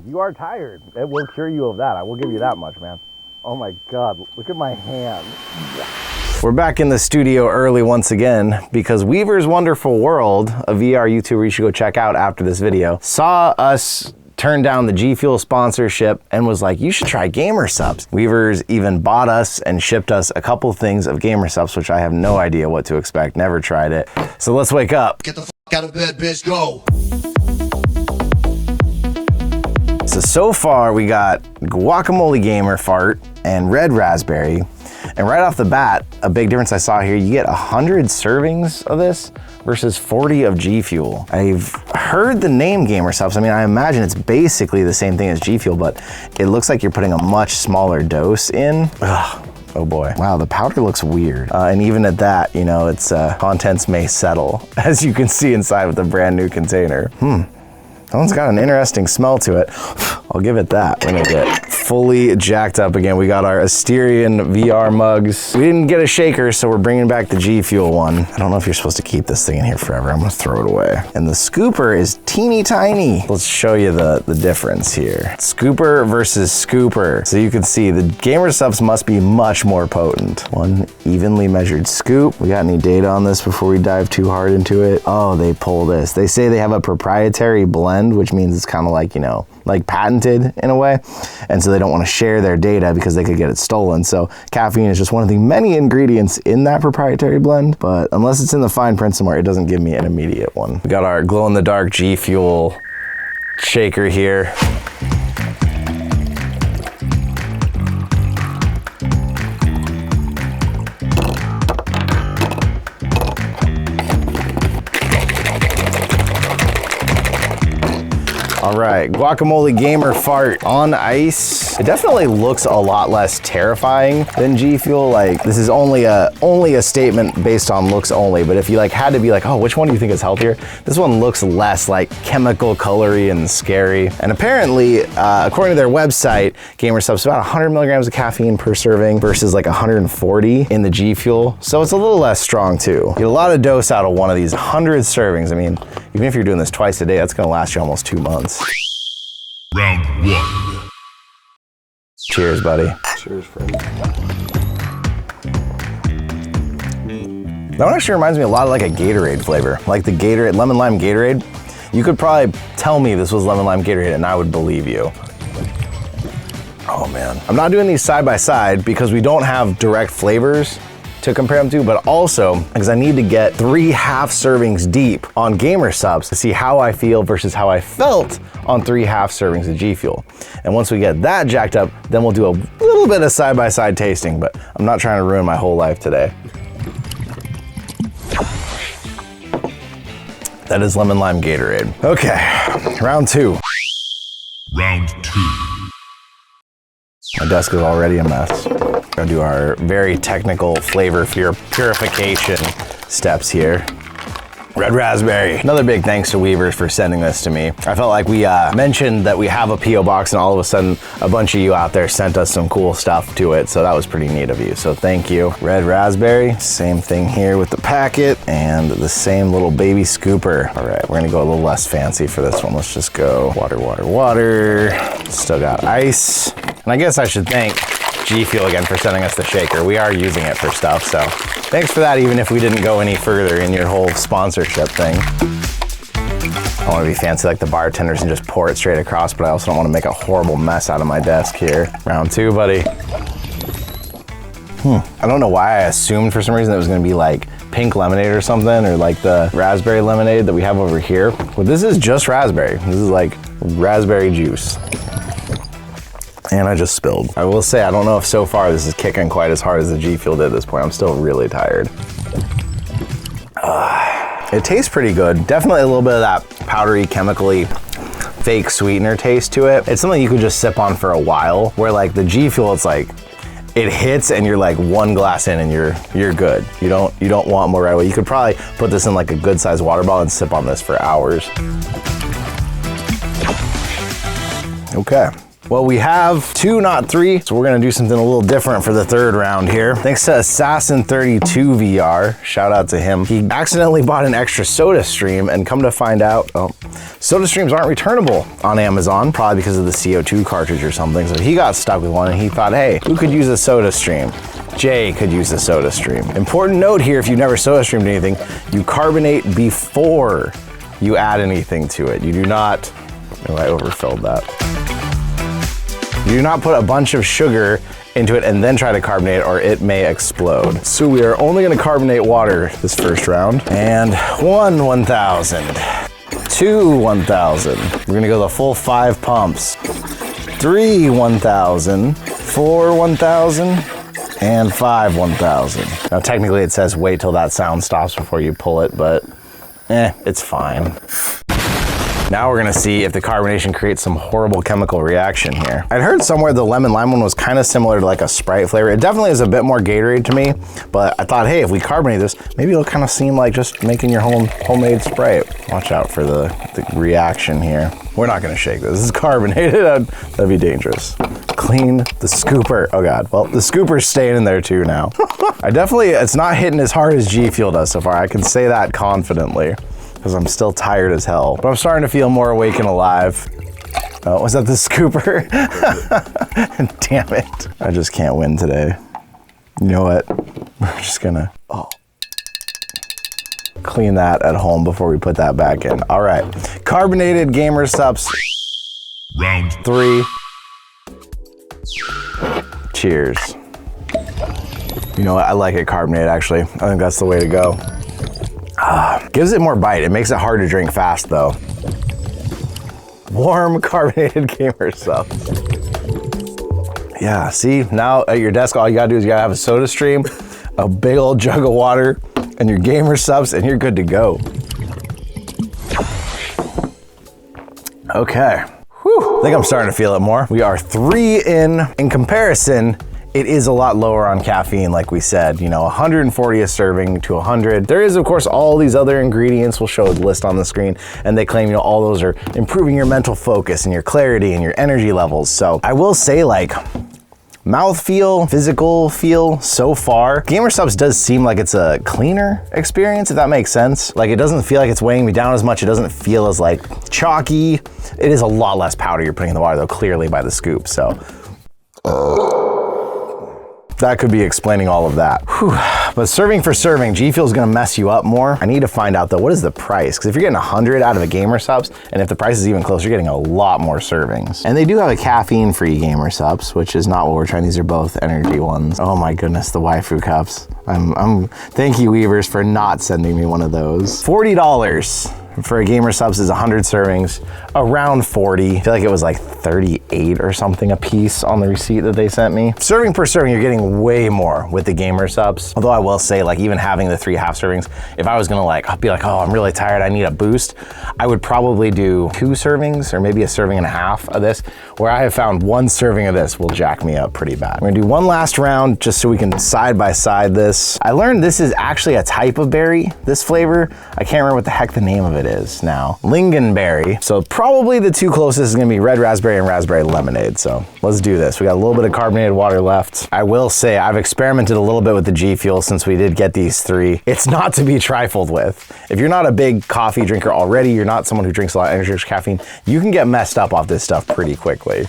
If you are tired, it will cure you of that. I will give you that much, man. Oh my God, look at my hand. We're back in the studio early once again because Weaver's Wonderful World, a VR YouTuber you should go check out after this video, saw us turn down the GFUEL sponsorship and was like, you should try Gamersupps. Weaver's even bought us and shipped us a couple things of Gamersupps, which I have no idea what to expect, never tried it. So let's wake up. Get the f out of bed, bitch, go. So far we got guacamole gamer fart and red raspberry. And right off the bat, a big difference I saw here, you get 100 servings of this versus 40 of GFUEL. I've heard the name Gamersupps. I mean, I imagine it's basically the same thing as GFUEL, but it looks like you're putting a much smaller dose in. Ugh. Oh boy. Wow, the powder looks weird. And even at that, you know, its contents may settle, as you can see inside with the brand new container. That one's got an interesting smell to it. I'll give it that. We're gonna get fully jacked up again. We got our Asterion VR mugs. We didn't get a shaker, so we're bringing back the GFUEL one. I don't know if you're supposed to keep this thing in here forever. I'm gonna throw it away. And the scooper is teeny tiny. Let's show you the difference here. Scooper versus scooper. So you can see the Gamersupps must be much more potent. One evenly measured scoop. We got any data on this before we dive too hard into it? Oh, they pull this. They say they have a proprietary blend, which means it's kind of like, you know, like patented in a way. And so they don't want to share their data because they could get it stolen. So caffeine is just one of the many ingredients in that proprietary blend, but unless it's in the fine print somewhere, it doesn't give me an immediate one. We got our glow in the dark GFUEL shaker here. All right, guacamole gamer fart on ice. It definitely looks a lot less terrifying than GFUEL. Like, this is only a statement based on looks only, but if you like had to be like, oh, which one do you think is healthier? This one looks less like chemical colory and scary. And apparently, according to their website, Gamersupps, about 100 milligrams of caffeine per serving versus like 140 in the GFUEL. So it's a little less strong too. Get a lot of dose out of one of these 100 servings. I mean, even if you're doing this twice a day, that's gonna last you almost 2 months. Round one. Cheers, buddy. Cheers, friend. That one actually reminds me a lot of like a Gatorade flavor. Like the Gatorade, lemon lime Gatorade. You could probably tell me this was lemon lime Gatorade and I would believe you. Oh man. I'm not doing these side by side because we don't have direct flavors to compare them to, but also because I need to get 3 half servings deep on Gamersupps to see how I feel versus how I felt on 3 half servings of GFUEL. And once we get that jacked up, then we'll do a little bit of side-by-side tasting, but I'm not trying to ruin my whole life today. That is lemon lime Gatorade. Okay, round 2. Round 2. My desk is already a mess. Gonna do our very technical flavor purification steps here. Red raspberry. Another big thanks to Weaver's for sending this to me. I felt like we mentioned that we have a P.O. box and all of a sudden a bunch of you out there sent us some cool stuff to it. So that was pretty neat of you. So thank you. Red raspberry. Same thing here with the packet and the same little baby scooper. All right, we're gonna go a little less fancy for this one. Let's just go water, water, water. Still got ice. And I guess I should thank GFUEL again for sending us the shaker. We are using it for stuff, so thanks for that, even if we didn't go any further in your whole sponsorship thing. I want to be fancy like the bartenders and just pour it straight across, but I also don't want to make a horrible mess out of my desk here. Round 2, buddy. I don't know why I assumed for some reason it was going to be like pink lemonade or something, or like the raspberry lemonade that we have over here. But this is just raspberry. This is like raspberry juice. And I just spilled. I will say, I don't know if so far this is kicking quite as hard as the GFUEL did at this point. I'm still really tired. It tastes pretty good. Definitely a little bit of that powdery, chemically fake sweetener taste to it. It's something you could just sip on for a while, where like the GFUEL, it's like, it hits and you're like 1 glass in and you're good. You don't want more right away. You could probably put this in like a good sized water bottle and sip on this for hours. Okay. Well, we have 2, not 3, so we're gonna do something a little different for the third round here. Thanks to Assassin32 VR, shout out to him. He accidentally bought an extra SodaStream, and come to find out, SodaStreams aren't returnable on Amazon, probably because of the CO2 cartridge or something. So he got stuck with one and he thought, hey, who could use a SodaStream? Jay could use a SodaStream. Important note here, if you've never SodaStreamed anything, you carbonate before you add anything to it. You do not, oh, I overfilled that. You do not put a bunch of sugar into it and then try to carbonate, or it may explode. So we are only gonna carbonate water this first round. And 1 1,000, 2 1,000. We're gonna go the full 5 pumps. 3 1,000, 4 1,000, and 5 1,000. Now technically it says wait till that sound stops before you pull it, but it's fine. Now we're gonna see if the carbonation creates some horrible chemical reaction here. I'd heard somewhere the lemon lime one was kind of similar to like a Sprite flavor. It definitely is a bit more Gatorade to me, but I thought, hey, if we carbonate this, maybe it'll kind of seem like just making your homemade Sprite. Watch out for the reaction here. We're not gonna shake this. This is carbonated. That'd be dangerous. Clean the scooper. Oh God. Well, the scooper's staying in there too now. It's not hitting as hard as G Fuel does so far. I can say that confidently, because I'm still tired as hell. But I'm starting to feel more awake and alive. Oh, was that the scooper? Damn it. I just can't win today. You know what? We're just gonna, clean that at home before we put that back in. All right, carbonated Gamersupps. Round 3. Cheers. You know what? I like it carbonated, actually. I think that's the way to go. Gives it more bite. It makes it hard to drink fast though. Warm carbonated Gamersupps. Yeah, see, now at your desk, all you gotta do is you gotta have a SodaStream, a big old jug of water, and your Gamersupps, and you're good to go. Okay. Whew. I think I'm starting to feel it more. We are 3 in. In comparison, it is a lot lower on caffeine, like we said, 140 a serving to 100. There is, of course, all these other ingredients. We'll show the list on the screen, and they claim, all those are improving your mental focus and your clarity and your energy levels. So I will say, like, mouthfeel, physical feel so far, Gamersupps does seem like it's a cleaner experience, if that makes sense. Like, it doesn't feel like it's weighing me down as much. It doesn't feel as like chalky. It is a lot less powder you're putting in the water though, clearly by the scoop, so. That could be explaining all of that. Whew. But serving for serving, G Fuel is gonna mess you up more. I need to find out though, what is the price? Because if you're getting 100 out of a Gamersupps, and if the price is even closer, you're getting a lot more servings. And they do have a caffeine-free Gamersupps, which is not what we're trying. These are both energy ones. Oh my goodness, the waifu cups. Thank you, Weavers, for not sending me one of those. $40 for a Gamersupps is 100 servings, around 40. I feel like it was like 38 or something a piece on the receipt that they sent me. Serving per serving, you're getting way more with the Gamersupps. Although I will say, like, even having the 3 half servings, if I was gonna be like, oh, I'm really tired, I need a boost, I would probably do 2 servings or maybe a serving and a half of this, where I have found 1 serving of this will jack me up pretty bad. We're gonna do one last round just so we can side by side this. I learned this is actually a type of berry, this flavor. I can't remember what the heck the name of it is now. Lingonberry. So probably the 2 closest is gonna be red raspberry and raspberry lemonade. So let's do this. We got a little bit of carbonated water left. I will say I've experimented a little bit with the G Fuel since we did get these 3. It's not to be trifled with. If you're not a big coffee drinker already, you're not someone who drinks a lot of energy drinks, caffeine, you can get messed up off this stuff pretty quickly.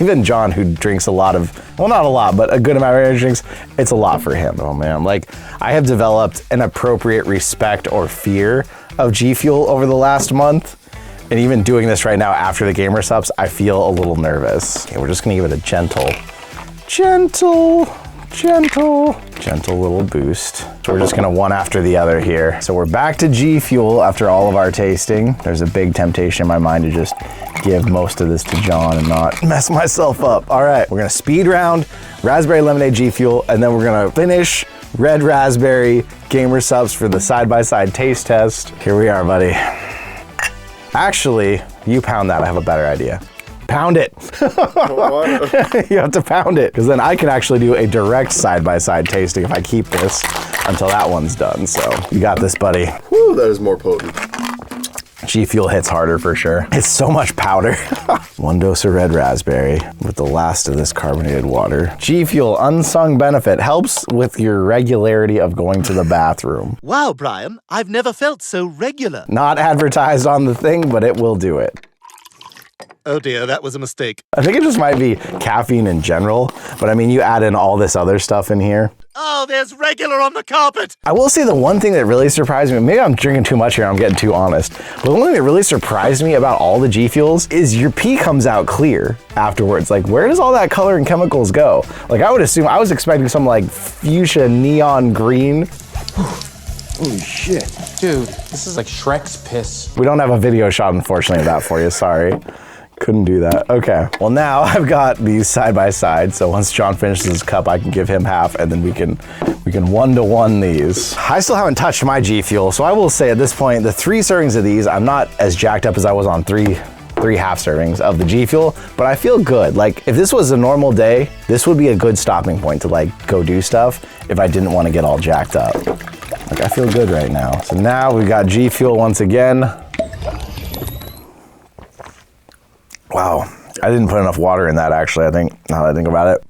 Even John, who drinks a lot of, well, not a lot, but a good amount of energy drinks, it's a lot for him. Oh man, like, I have developed an appropriate respect or fear of G Fuel over the last month. And even doing this right now after the Gamersupps, I feel a little nervous. Okay, we're just gonna give it a gentle little boost. So we're just gonna one after the other here. So we're back to G Fuel after all of our tasting. There's a big temptation in my mind to just give most of this to John and not mess myself up. All right, we're gonna speed round raspberry lemonade G Fuel, and then we're gonna finish red raspberry Gamersupps for the side-by-side taste test. Here we are, buddy. Actually, you pound that, I have a better idea. Pound it. You have to pound it, because then I can actually do a direct side-by-side tasting if I keep this until that one's done. So you got this, buddy. Woo, that is more potent. G Fuel hits harder for sure. It's so much powder. 1 dose of red raspberry with the last of this carbonated water. G Fuel unsung benefit helps with your regularity of going to the bathroom. Wow, Brian, I've never felt so regular. Not advertised on the thing, but it will do it. Oh dear, that was a mistake. I think it just might be caffeine in general, but I mean, you add in all this other stuff in here. Oh, there's regular on the carpet. I will say the one thing that really surprised me, maybe I'm drinking too much here, I'm getting too honest, but the one thing that really surprised me about all the G Fuels is your pee comes out clear afterwards. Like, where does all that color and chemicals go? Like, I would assume, I was expecting some like fuchsia neon green. Holy shit. Dude, this is like Shrek's piss. We don't have a video shot, unfortunately, of that for you, sorry. Couldn't do that. Okay. Well, now I've got these side by side. So once John finishes his cup, I can give him half, and then we can 1-to-1 these. I still haven't touched my G Fuel, so I will say at this point, the 3 servings of these, I'm not as jacked up as I was on three half servings of the G Fuel, but I feel good. Like, if this was a normal day, this would be a good stopping point to like go do stuff if I didn't want to get all jacked up. Like, I feel good right now. So now we've got G Fuel once again. Wow, I didn't put enough water in that actually, I think, now that I think about it.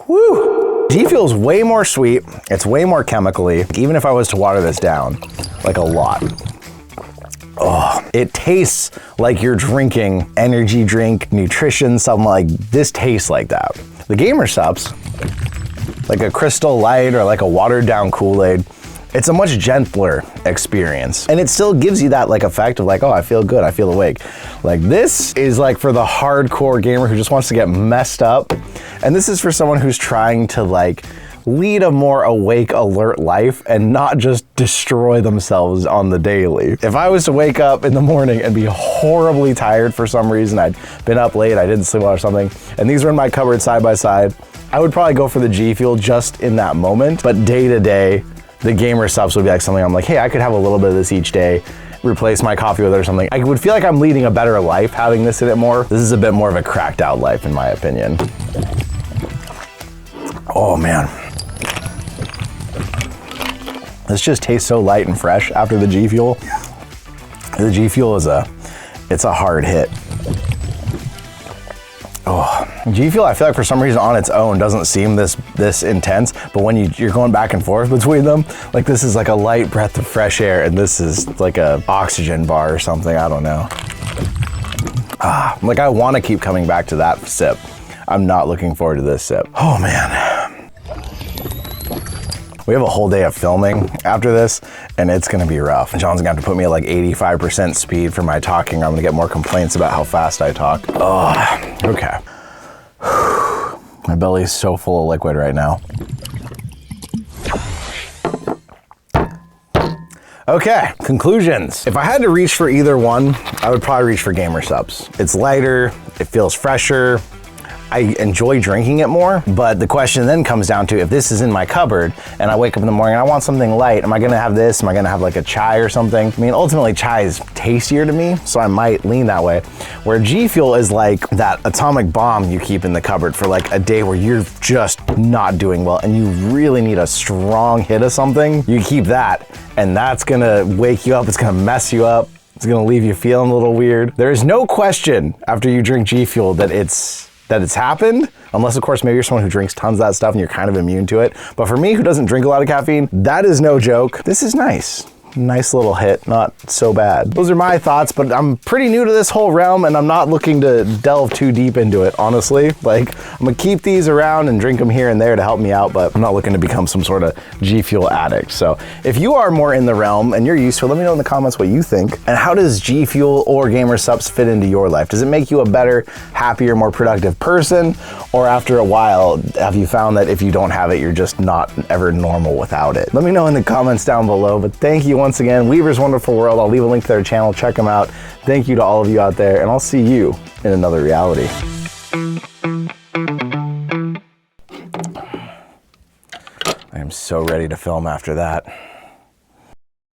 Woo! G Fuel's way more sweet, it's way more chemically, even if I was to water this down, like a lot. Oh, it tastes like you're drinking energy drink, nutrition, something like, this tastes like that. The Gamersupps, like a Crystal Light or like a watered down Kool-Aid, it's a much gentler experience. And it still gives you that like effect of like, oh, I feel good, I feel awake. Like, this is like for the hardcore gamer who just wants to get messed up. And this is for someone who's trying to like lead a more awake, alert life and not just destroy themselves on the daily. If I was to wake up in the morning and be horribly tired for some reason, I'd been up late, I didn't sleep well or something, and these were in my cupboard side by side, I would probably go for the G Fuel just in that moment. But day to day, the Gamersupps would be like something I'm like, hey, I could have a little bit of this each day, replace my coffee with it or something. I would feel like I'm leading a better life having this in it more. This is a bit more of a cracked out life in my opinion. Oh man. This just tastes so light and fresh after the G Fuel. The G Fuel is it's a hard hit. Oh, G Fuel, I feel like for some reason on its own doesn't seem this intense, but when you're going back and forth between them, like this is like a light breath of fresh air, and this is like a oxygen bar or something, I don't know. Like I want to keep coming back to that sip. I'm not looking forward to this sip. Oh man. We have a whole day of filming after this, and it's gonna be rough. John's gonna have to put me at like 85% speed for my talking, or I'm gonna get more complaints about how fast I talk. Oh, okay. My belly is so full of liquid right now. Okay, conclusions. If I had to reach for either one, I would probably reach for Gamersupps. It's lighter, it feels fresher, I enjoy drinking it more, but the question then comes down to, if this is in my cupboard and I wake up in the morning and I want something light, am I gonna have this? Am I gonna have like a chai or something? I mean, ultimately chai is tastier to me, so I might lean that way. Where G Fuel is like that atomic bomb you keep in the cupboard for like a day where you're just not doing well and you really need a strong hit of something. You keep that, and that's gonna wake you up, it's gonna mess you up, it's gonna leave you feeling a little weird. There is no question after you drink G Fuel that it's happened, unless of course maybe you're someone who drinks tons of that stuff and you're kind of immune to it. But for me, who doesn't drink a lot of caffeine, that is no joke. This is nice. Nice little hit, not so bad. Those are my thoughts, but I'm pretty new to this whole realm and I'm not looking to delve too deep into it, honestly. Like, I'm gonna keep these around and drink them here and there to help me out, but I'm not looking to become some sort of G Fuel addict. So if you are more in the realm and you're used to it, let me know in the comments what you think. And how does G Fuel or Gamersupps fit into your life? Does it make you a better, happier, more productive person? Or after a while, have you found that if you don't have it, you're just not ever normal without it? Let me know in the comments down below, but thank you once again. Weaver's Wonderful World. I'll leave a link to their channel. Check them out. Thank you to all of you out there, and I'll see you in another reality. I am so ready to film after that.